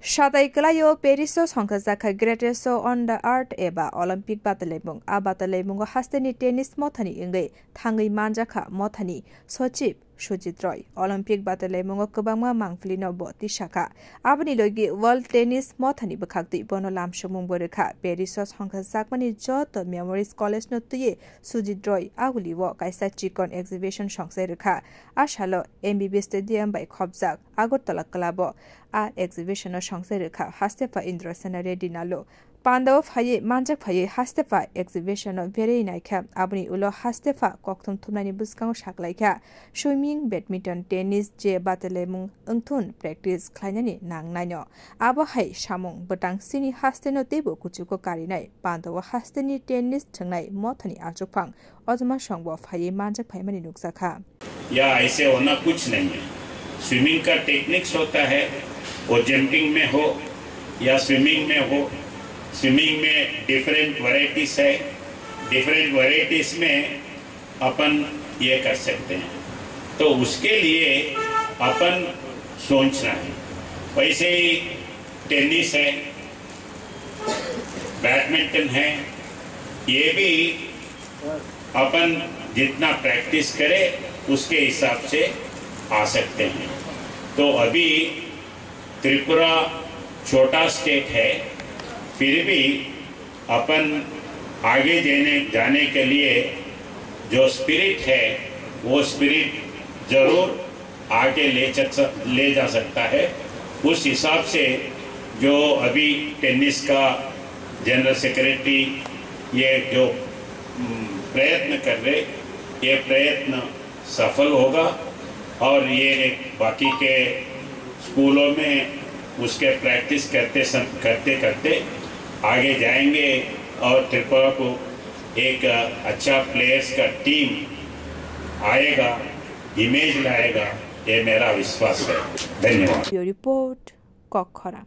Shatai kelayo Periso songkazaka greateso on the art eba Olympic batalebung a batalebung hasteni tennis mothani ingai thangai manjaka mothani Sochip Shujit Roy Olympic batalebung kobangma mangflino bo tishaka abani logi World Tennis mothani bakhakti bono lamshomung boreka Periso songkazakmani jot Memories College no tuye Shujit Roy aguli wo kaisa chikon exhibition songsereka ashalo MBB Stadium by Khobjak Agartala Klabo a exhibition সংসারেখা হাস্তেফা ইন্দ্রসেনা রেডি নালো পান্ডাও ফায়ে মানজাক ফায়ে হাস্তেফা এক্সিবিশন ভেরে নাইখা আবনি উলো হাস্তেফা ককথম থুমনানি বুসকাং সাকলাইখা সুইমিং ব্যাডমিন্টন টেনিস যে বাতেলেমুং ওংথুন প্র্যাকটিস খাইনানি নাংনাইনো আবো হাই সামং বটাং সিনি হাস্তেনো তেবো কুচুকো কারিনাই পান্ডাও হাস্তেনি টেনিস थंगनाय मथनि आजुफां अजमा संगबो फाये मानजाक फायमानि नुकसाखा या ऐसे होना कुछ नहीं है। स्विमिंग का टेक्निक्स होता है, वो जंपिंग में हो या स्विमिंग में हो। स्विमिंग में डिफरेंट वैरायटीज है, डिफरेंट वैरायटीज में अपन ये कर सकते हैं, तो उसके लिए अपन सोचना है। वैसे ही टेनिस है, बैडमिंटन है, ये भी अपन जितना प्रैक्टिस करे उसके हिसाब से आ सकते हैं। तो अभी त्रिपुरा छोटा स्टेट है, फिर भी अपन आगे जाने के लिए जो स्पिरिट है वो स्पिरिट जरूर आगे ले जा सकता है। उस हिसाब से जो अभी टेनिस का जनरल सेक्रेटरी ये जो प्रयत्न कर रहे, ये प्रयत्न सफल होगा और ये बाकी के स्कूलों में उसके प्रैक्टिस करते करते आगे जाएंगे और त्रिपुरा को एक अच्छा प्लेयर्स का टीम आएगा, इमेज लाएगा, ये मेरा विश्वास है। धन्यवाद। रिपोर्ट कोखरा।